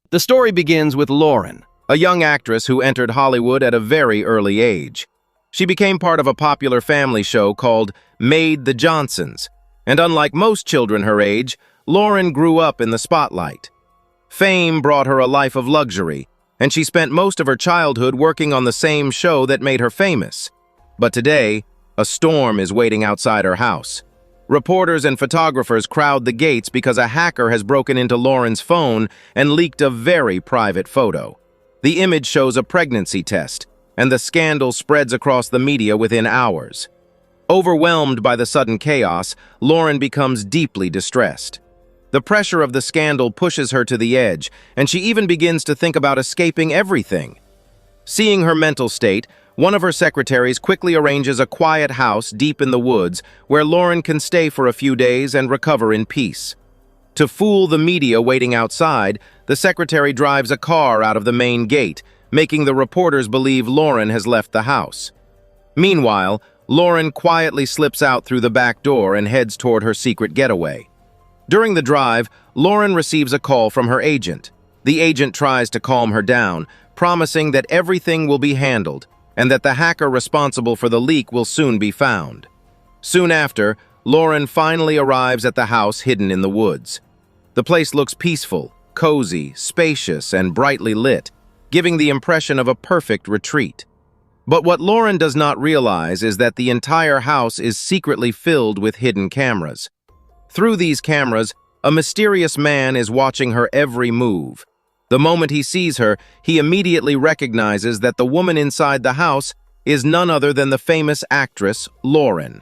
The story begins with Lauren, a young actress who entered Hollywood at a very early age. She became part of a popular family show called Maid the Johnsons, and unlike most children her age, Lauren grew up in the spotlight. Fame brought her a life of luxury, and she spent most of her childhood working on the same show that made her famous. But today, a storm is waiting outside her house. Reporters and photographers crowd the gates because a hacker has broken into Lauren's phone and leaked a very private photo. The image shows a pregnancy test, and the scandal spreads across the media within hours. Overwhelmed by the sudden chaos, Lauren becomes deeply distressed. The pressure of the scandal pushes her to the edge, and she even begins to think about escaping everything. Seeing her mental state, one of her secretaries quickly arranges a quiet house deep in the woods where Lauren can stay for a few days and recover in peace. To fool the media waiting outside, the secretary drives a car out of the main gate, making the reporters believe Lauren has left the house. Meanwhile, Lauren quietly slips out through the back door and heads toward her secret getaway. During the drive, Lauren receives a call from her agent. The agent tries to calm her down, promising that everything will be handled and that the hacker responsible for the leak will soon be found. Soon after, Lauren finally arrives at the house hidden in the woods. The place looks peaceful, cozy, spacious, and brightly lit, giving the impression of a perfect retreat. But what Lauren does not realize is that the entire house is secretly filled with hidden cameras. Through these cameras, a mysterious man is watching her every move. The moment he sees her, he immediately recognizes that the woman inside the house is none other than the famous actress, Lauren.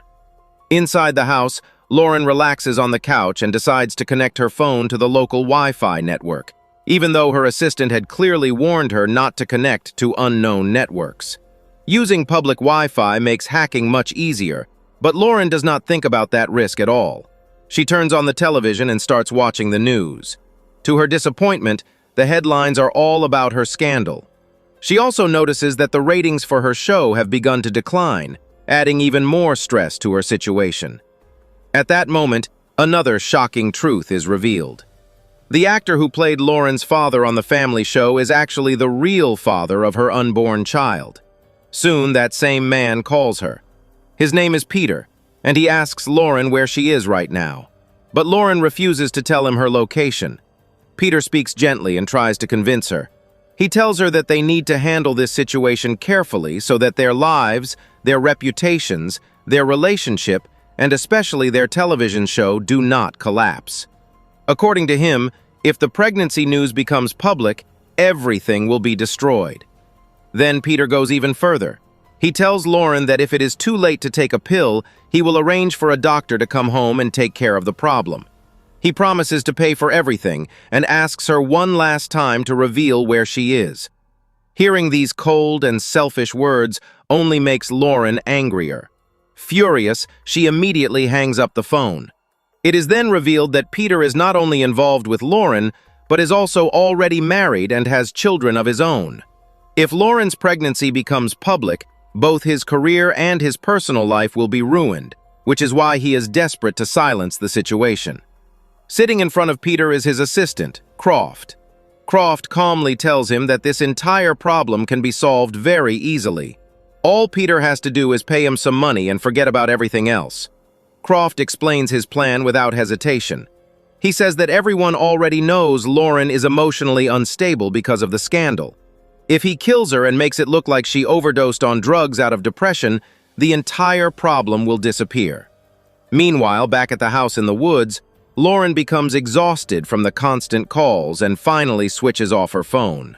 Inside the house, Lauren relaxes on the couch and decides to connect her phone to the local Wi-Fi network, even though her assistant had clearly warned her not to connect to unknown networks. Using public Wi-Fi makes hacking much easier, but Lauren does not think about that risk at all. She turns on the television and starts watching the news. To her disappointment, the headlines are all about her scandal. She also notices that the ratings for her show have begun to decline, adding even more stress to her situation. At that moment, another shocking truth is revealed. The actor who played Lauren's father on the family show is actually the real father of her unborn child. Soon, that same man calls her. His name is Peter, and he asks Lauren where she is right now. But Lauren refuses to tell him her location. Peter speaks gently and tries to convince her. He tells her that they need to handle this situation carefully so that their lives, their reputations, their relationship, and especially their television show do not collapse. According to him, if the pregnancy news becomes public, everything will be destroyed. Then Peter goes even further. He tells Lauren that if it is too late to take a pill, he will arrange for a doctor to come home and take care of the problem. He promises to pay for everything and asks her one last time to reveal where she is. Hearing these cold and selfish words only makes Lauren angrier. Furious, she immediately hangs up the phone. It is then revealed that Peter is not only involved with Lauren, but is also already married and has children of his own. If Lauren's pregnancy becomes public, both his career and his personal life will be ruined, which is why he is desperate to silence the situation. Sitting in front of Peter is his assistant, Croft. Croft calmly tells him that this entire problem can be solved very easily. All Peter has to do is pay him some money and forget about everything else. Croft explains his plan without hesitation. He says that everyone already knows Lauren is emotionally unstable because of the scandal. If he kills her and makes it look like she overdosed on drugs out of depression, the entire problem will disappear. Meanwhile, back at the house in the woods, Lauren becomes exhausted from the constant calls and finally switches off her phone.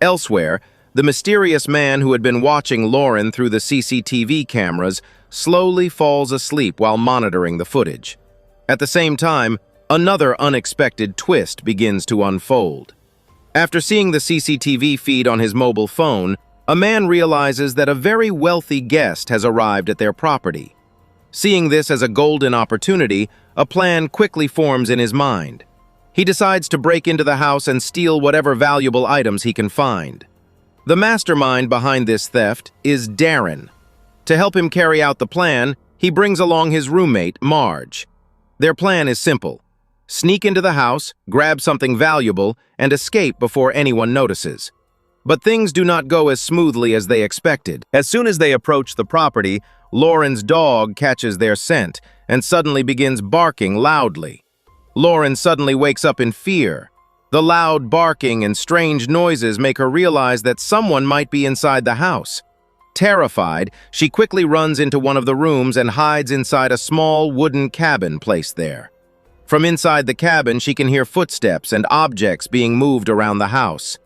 Elsewhere, the mysterious man who had been watching Lauren through the CCTV cameras slowly falls asleep while monitoring the footage. At the same time, another unexpected twist begins to unfold. After seeing the CCTV feed on his mobile phone, a man realizes that a very wealthy guest has arrived at their property. Seeing this as a golden opportunity, a plan quickly forms in his mind. He decides to break into the house and steal whatever valuable items he can find. The mastermind behind this theft is Darren. To help him carry out the plan, he brings along his roommate, Marge. Their plan is simple: sneak into the house, grab something valuable, and escape before anyone notices. But things do not go as smoothly as they expected. As soon as they approach the property, Lauren's dog catches their scent and suddenly begins barking loudly. Lauren suddenly wakes up in fear. The loud barking and strange noises make her realize that someone might be inside the house. Terrified, she quickly runs into one of the rooms and hides inside a small wooden cabin placed there. From inside the cabin, she can hear footsteps and objects being moved around the house.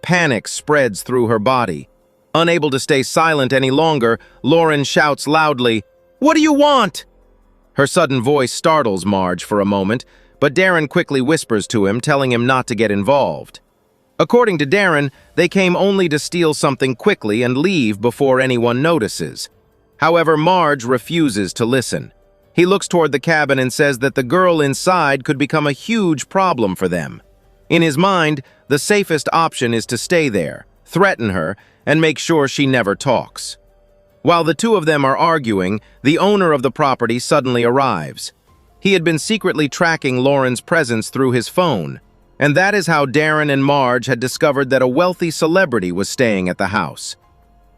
Panic spreads through her body. Unable to stay silent any longer, Lauren shouts loudly, "What do you want?" Her sudden voice startles Marge for a moment, but Darren quickly whispers to him, telling him not to get involved. According to Darren, they came only to steal something quickly and leave before anyone notices. However, Marge refuses to listen. He looks toward the cabin and says that the girl inside could become a huge problem for them. In his mind, the safest option is to stay there, threaten her, and make sure she never talks. While the two of them are arguing, the owner of the property suddenly arrives. He had been secretly tracking Lauren's presence through his phone, and that is how Darren and Marge had discovered that a wealthy celebrity was staying at the house.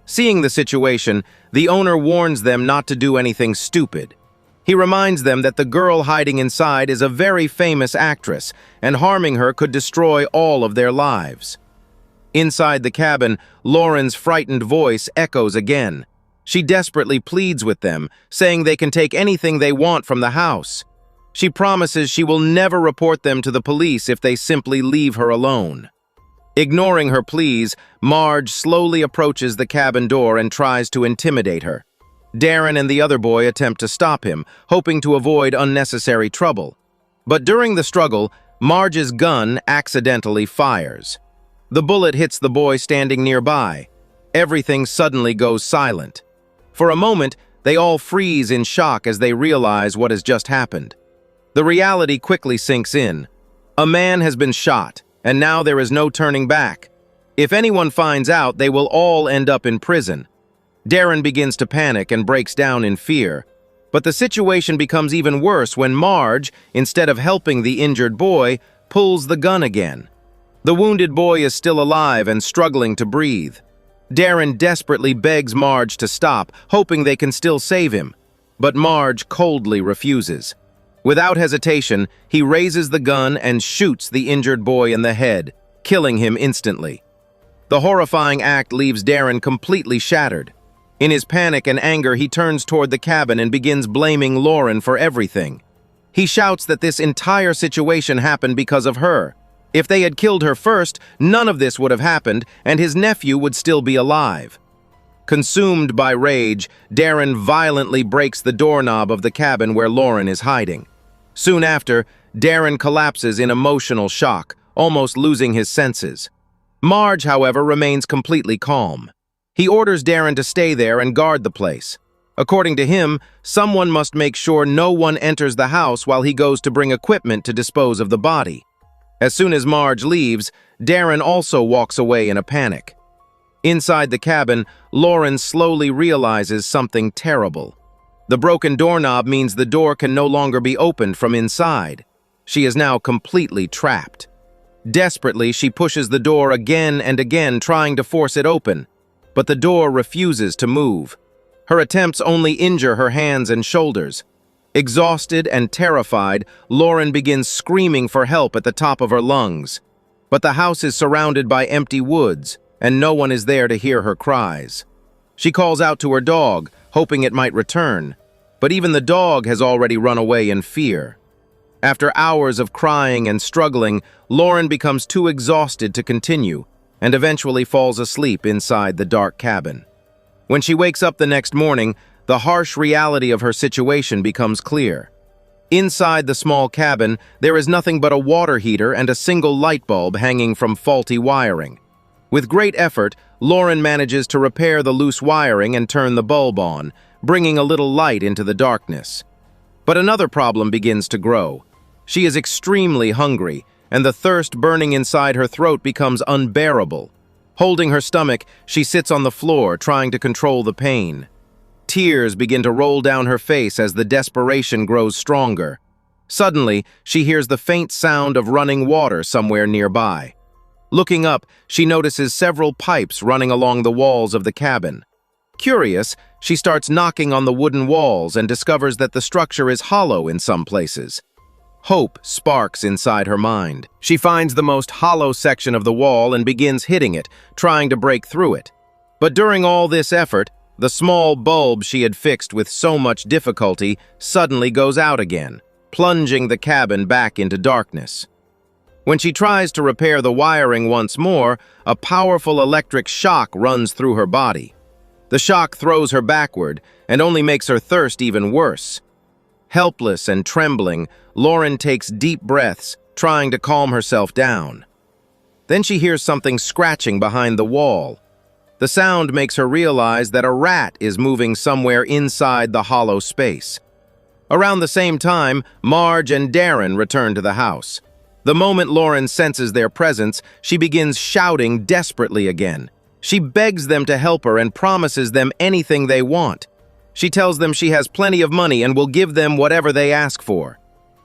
Seeing the situation, the owner warns them not to do anything stupid. He reminds them that the girl hiding inside is a very famous actress, and harming her could destroy all of their lives. Inside the cabin, Lauren's frightened voice echoes again. She desperately pleads with them, saying they can take anything they want from the house. She promises she will never report them to the police if they simply leave her alone. Ignoring her pleas, Marge slowly approaches the cabin door and tries to intimidate her. Darren and the other boy attempt to stop him, hoping to avoid unnecessary trouble. But during the struggle, Marge's gun accidentally fires. The bullet hits the boy standing nearby. Everything suddenly goes silent. For a moment, they all freeze in shock as they realize what has just happened. The reality quickly sinks in. A man has been shot, and now there is no turning back. If anyone finds out, they will all end up in prison. Darren begins to panic and breaks down in fear. But the situation becomes even worse when Marge, instead of helping the injured boy, pulls the gun again. The wounded boy is still alive and struggling to breathe. Darren desperately begs Marge to stop, hoping they can still save him. But Marge coldly refuses. Without hesitation, he raises the gun and shoots the injured boy in the head, killing him instantly. The horrifying act leaves Darren completely shattered. In his panic and anger, he turns toward the cabin and begins blaming Lauren for everything. He shouts that this entire situation happened because of her. If they had killed her first, none of this would have happened, and his nephew would still be alive. Consumed by rage, Darren violently breaks the doorknob of the cabin where Lauren is hiding. Soon after, Darren collapses in emotional shock, almost losing his senses. Marge, however, remains completely calm. He orders Darren to stay there and guard the place. According to him, someone must make sure no one enters the house while he goes to bring equipment to dispose of the body. As soon as Marge leaves, Darren also walks away in a panic. Inside the cabin, Lauren slowly realizes something terrible. The broken doorknob means the door can no longer be opened from inside. She is now completely trapped. Desperately, she pushes the door again and again, trying to force it open. But the door refuses to move. Her attempts only injure her hands and shoulders. Exhausted and terrified, Lauren begins screaming for help at the top of her lungs. But the house is surrounded by empty woods, and no one is there to hear her cries. She calls out to her dog, hoping it might return. But even the dog has already run away in fear. After hours of crying and struggling, Lauren becomes too exhausted to continue, and eventually falls asleep inside the dark cabin. When she wakes up the next morning, the harsh reality of her situation becomes clear. Inside the small cabin, there is nothing but a water heater and a single light bulb hanging from faulty wiring. With great effort, Lauren manages to repair the loose wiring and turn the bulb on, bringing a little light into the darkness. But another problem begins to grow. She is extremely hungry, and the thirst burning inside her throat becomes unbearable. Holding her stomach, she sits on the floor, trying to control the pain. Tears begin to roll down her face as the desperation grows stronger. Suddenly, she hears the faint sound of running water somewhere nearby. Looking up, she notices several pipes running along the walls of the cabin. Curious, she starts knocking on the wooden walls and discovers that the structure is hollow in some places. Hope sparks inside her mind. She finds the most hollow section of the wall and begins hitting it, trying to break through it. But during all this effort, the small bulb she had fixed with so much difficulty suddenly goes out again, plunging the cabin back into darkness. When she tries to repair the wiring once more, a powerful electric shock runs through her body. The shock throws her backward and only makes her thirst even worse. Helpless and trembling, Lauren takes deep breaths, trying to calm herself down. Then she hears something scratching behind the wall. The sound makes her realize that a rat is moving somewhere inside the hollow space. Around the same time, Marge and Darren return to the house. The moment Lauren senses their presence, she begins shouting desperately again. She begs them to help her and promises them anything they want. She tells them she has plenty of money and will give them whatever they ask for.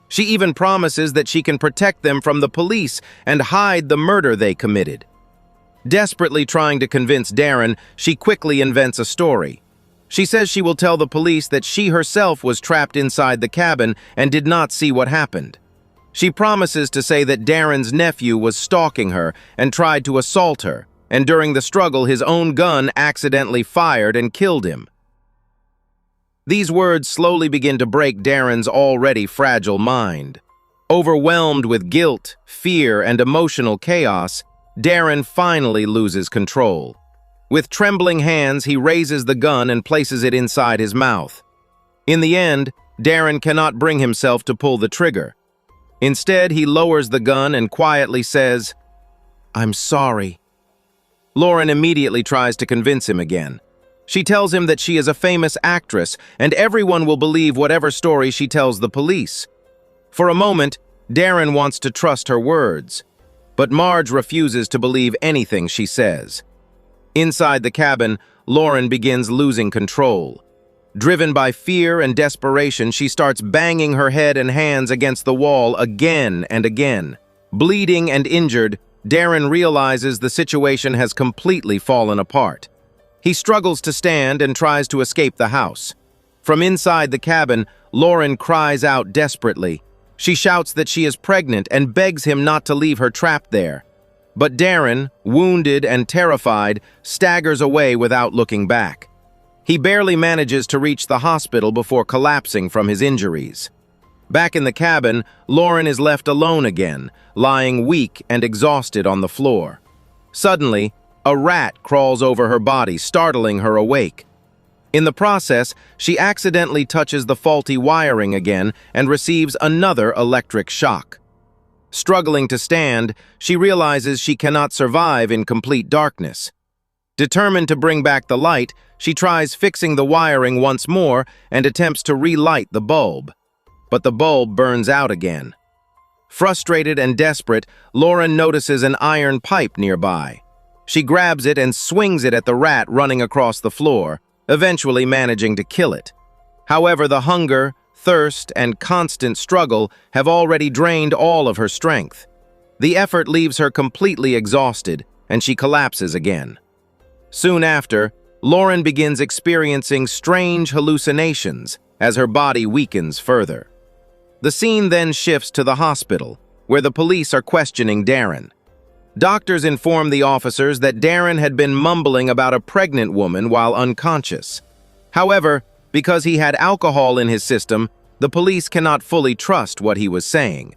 She even promises that she can protect them from the police and hide the murder they committed. Desperately trying to convince Darren, she quickly invents a story. She says she will tell the police that she herself was trapped inside the cabin and did not see what happened. She promises to say that Darren's nephew was stalking her and tried to assault her, and during the struggle his own gun accidentally fired and killed him. These words slowly begin to break Darren's already fragile mind. Overwhelmed with guilt, fear, and emotional chaos, Darren finally loses control. With trembling hands, he raises the gun and places it inside his mouth. In the end, Darren cannot bring himself to pull the trigger. Instead, he lowers the gun and quietly says, "I'm sorry." Lauren immediately tries to convince him again. She tells him that she is a famous actress and everyone will believe whatever story she tells the police. For a moment, Darren wants to trust her words, but Marge refuses to believe anything she says. Inside the cabin, Lauren begins losing control. Driven by fear and desperation, she starts banging her head and hands against the wall again and again. Bleeding and injured, Darren realizes the situation has completely fallen apart. He struggles to stand and tries to escape the house. From inside the cabin, Lauren cries out desperately. She shouts that she is pregnant and begs him not to leave her trapped there. But Darren, wounded and terrified, staggers away without looking back. He barely manages to reach the hospital before collapsing from his injuries. Back in the cabin, Lauren is left alone again, lying weak and exhausted on the floor. Suddenly, a rat crawls over her body, startling her awake. In the process, she accidentally touches the faulty wiring again and receives another electric shock. Struggling to stand, she realizes she cannot survive in complete darkness. Determined to bring back the light, she tries fixing the wiring once more and attempts to relight the bulb. But the bulb burns out again. Frustrated and desperate, Lauren notices an iron pipe nearby. She grabs it and swings it at the rat running across the floor, eventually managing to kill it. However, the hunger, thirst, and constant struggle have already drained all of her strength. The effort leaves her completely exhausted, and she collapses again. Soon after, Lauren begins experiencing strange hallucinations as her body weakens further. The scene then shifts to the hospital, where the police are questioning Darren. Doctors inform the officers that Darren had been mumbling about a pregnant woman while unconscious. However, because he had alcohol in his system, the police cannot fully trust what he was saying.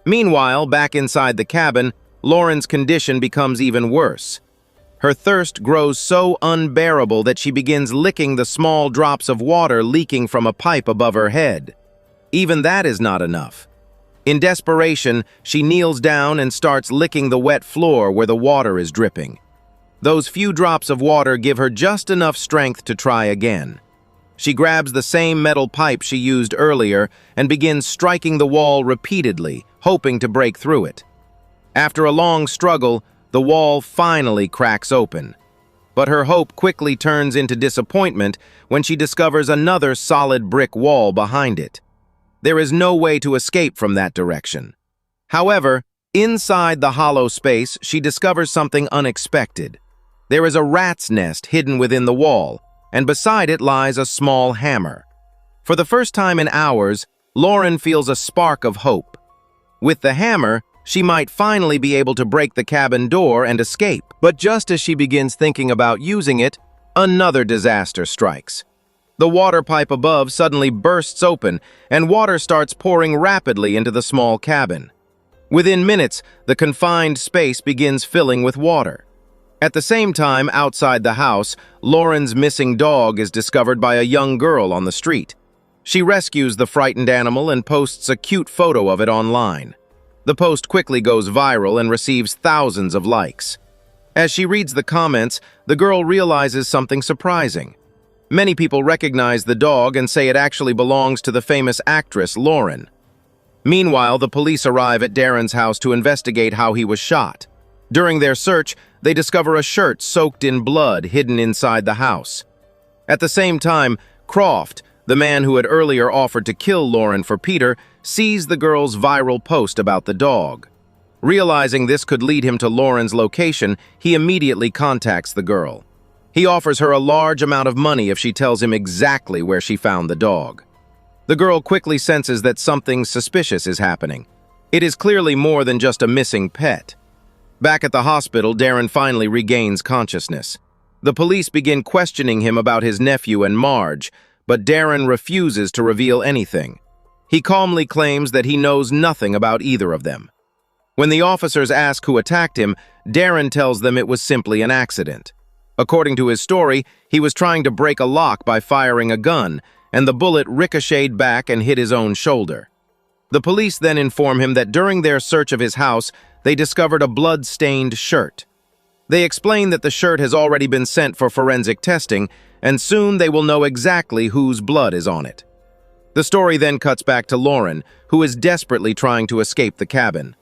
Meanwhile, back inside the cabin, Lauren's condition becomes even worse. Her thirst grows so unbearable that she begins licking the small drops of water leaking from a pipe above her head. Even that is not enough. In desperation, she kneels down and starts licking the wet floor where the water is dripping. Those few drops of water give her just enough strength to try again. She grabs the same metal pipe she used earlier and begins striking the wall repeatedly, hoping to break through it. After a long struggle, the wall finally cracks open. But her hope quickly turns into disappointment when she discovers another solid brick wall behind it. There is no way to escape from that direction. However, inside the hollow space, she discovers something unexpected. There is a rat's nest hidden within the wall, and beside it lies a small hammer. For the first time in hours, Lauren feels a spark of hope. With the hammer, she might finally be able to break the cabin door and escape. But just as she begins thinking about using it, another disaster strikes. The water pipe above suddenly bursts open, and water starts pouring rapidly into the small cabin. Within minutes, the confined space begins filling with water. At the same time, outside the house, Lauren's missing dog is discovered by a young girl on the street. She rescues the frightened animal and posts a cute photo of it online. The post quickly goes viral and receives thousands of likes. As she reads the comments, the girl realizes something surprising. Many people recognize the dog and say it actually belongs to the famous actress Lauren. Meanwhile, the police arrive at Darren's house to investigate how he was shot. During their search, they discover a shirt soaked in blood hidden inside the house. At the same time, Croft, the man who had earlier offered to kill Lauren for Peter, sees the girl's viral post about the dog. Realizing this could lead him to Lauren's location, he immediately contacts the girl. He offers her a large amount of money if she tells him exactly where she found the dog. The girl quickly senses that something suspicious is happening. It is clearly more than just a missing pet. Back at the hospital, Darren finally regains consciousness. The police begin questioning him about his nephew and Marge, but Darren refuses to reveal anything. He calmly claims that he knows nothing about either of them. When the officers ask who attacked him, Darren tells them it was simply an accident. According to his story, he was trying to break a lock by firing a gun, and the bullet ricocheted back and hit his own shoulder. The police then inform him that during their search of his house, they discovered a blood-stained shirt. They explain that the shirt has already been sent for forensic testing, and soon they will know exactly whose blood is on it. The story then cuts back to Lauren, who is desperately trying to escape the cabin.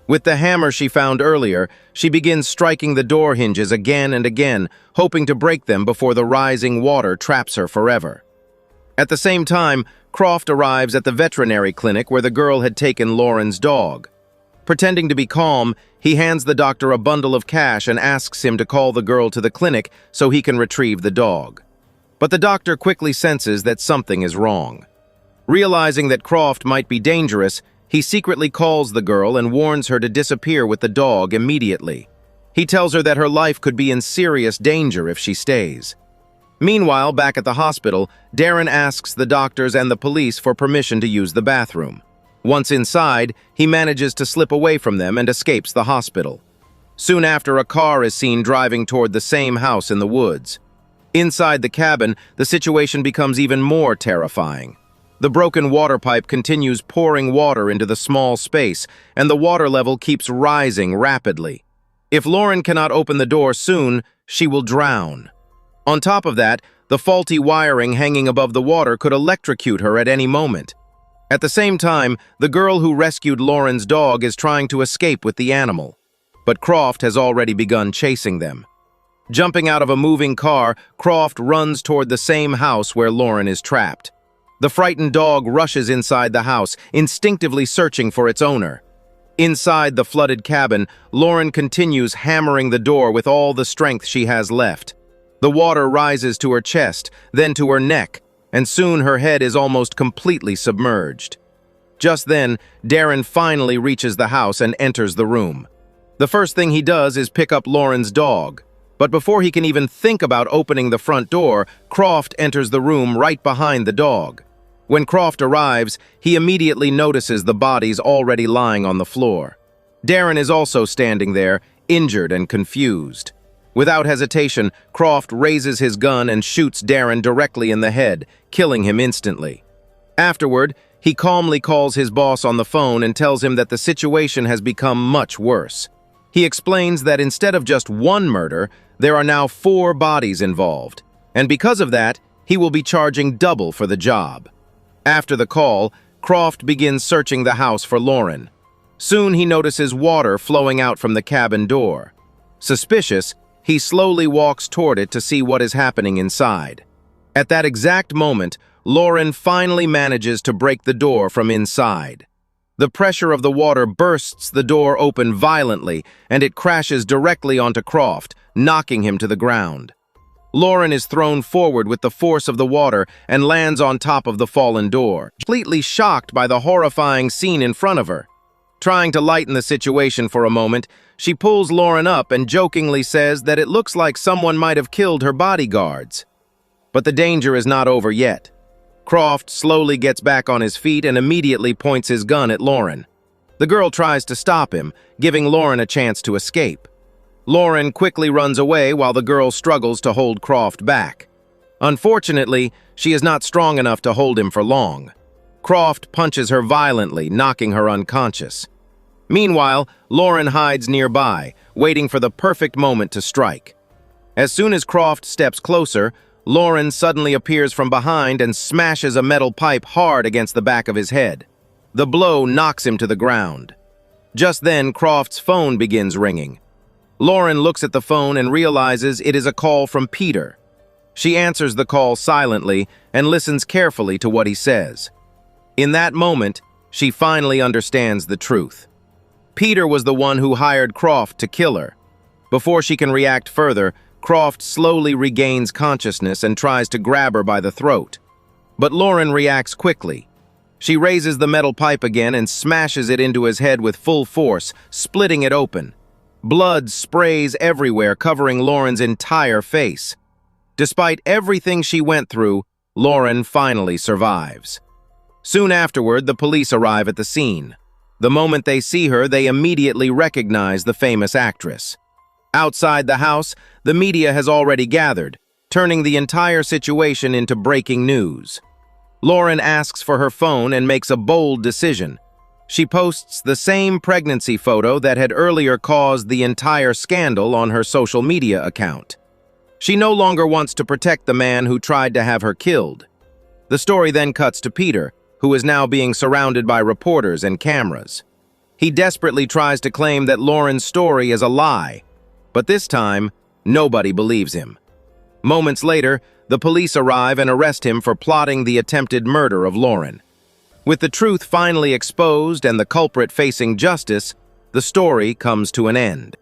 With the hammer she found earlier, she begins striking the door hinges again and again, hoping to break them before the rising water traps her forever. At the same time, Croft arrives at the veterinary clinic where the girl had taken Lauren's dog. Pretending to be calm, he hands the doctor a bundle of cash and asks him to call the girl to the clinic so he can retrieve the dog. But the doctor quickly senses that something is wrong. Realizing that Croft might be dangerous, he secretly calls the girl and warns her to disappear with the dog immediately. He tells her that her life could be in serious danger if she stays. Meanwhile, back at the hospital, Darren asks the doctors and the police for permission to use the bathroom. Once inside, he manages to slip away from them and escapes the hospital. Soon after, a car is seen driving toward the same house in the woods. Inside the cabin, the situation becomes even more terrifying. The broken water pipe continues pouring water into the small space, and the water level keeps rising rapidly. If Lauren cannot open the door soon, she will drown. On top of that, the faulty wiring hanging above the water could electrocute her at any moment. At the same time, the girl who rescued Lauren's dog is trying to escape with the animal, but Croft has already begun chasing them. Jumping out of a moving car, Croft runs toward the same house where Lauren is trapped. The frightened dog rushes inside the house, instinctively searching for its owner. Inside the flooded cabin, Lauren continues hammering the door with all the strength she has left. The water rises to her chest, then to her neck, and soon her head is almost completely submerged. Just then, Darren finally reaches the house and enters the room. The first thing he does is pick up Lauren's dog. But before he can even think about opening the front door, Croft enters the room right behind the dog. When Croft arrives, he immediately notices the bodies already lying on the floor. Darren is also standing there, injured and confused. Without hesitation, Croft raises his gun and shoots Darren directly in the head, killing him instantly. Afterward, he calmly calls his boss on the phone and tells him that the situation has become much worse. He explains that instead of just one murder, there are now 4 bodies involved, and because of that, he will be charging double for the job. After the call, Croft begins searching the house for Lauren. Soon he notices water flowing out from the cabin door. Suspicious, he slowly walks toward it to see what is happening inside. At that exact moment, Lauren finally manages to break the door from inside. The pressure of the water bursts the door open violently, and it crashes directly onto Croft, knocking him to the ground. Lauren is thrown forward with the force of the water and lands on top of the fallen door, completely shocked by the horrifying scene in front of her. Trying to lighten the situation for a moment, she pulls Lauren up and jokingly says that it looks like someone might have killed her bodyguards. But the danger is not over yet. Croft slowly gets back on his feet and immediately points his gun at Lauren. The girl tries to stop him, giving Lauren a chance to escape. Lauren quickly runs away while the girl struggles to hold Croft back. Unfortunately, she is not strong enough to hold him for long. Croft punches her violently, knocking her unconscious. Meanwhile, Lauren hides nearby, waiting for the perfect moment to strike. As soon as Croft steps closer, Lauren suddenly appears from behind and smashes a metal pipe hard against the back of his head. The blow knocks him to the ground. Just then, Croft's phone begins ringing. Lauren looks at the phone and realizes it is a call from Peter. She answers the call silently and listens carefully to what he says. In that moment, she finally understands the truth. Peter was the one who hired Croft to kill her. Before she can react further, Croft slowly regains consciousness and tries to grab her by the throat. But Lauren reacts quickly. She raises the metal pipe again and smashes it into his head with full force, splitting it open. Blood sprays everywhere, covering Lauren's entire face. Despite everything she went through, Lauren finally survives. Soon afterward, the police arrive at the scene. The moment they see her, they immediately recognize the famous actress. Outside the house, the media has already gathered, turning the entire situation into breaking news. Lauren asks for her phone and makes a bold decision. She posts the same pregnancy photo that had earlier caused the entire scandal on her social media account. She no longer wants to protect the man who tried to have her killed. The story then cuts to Peter, who is now being surrounded by reporters and cameras. He desperately tries to claim that Lauren's story is a lie, but this time, nobody believes him. Moments later, the police arrive and arrest him for plotting the attempted murder of Lauren. With the truth finally exposed and the culprit facing justice, the story comes to an end.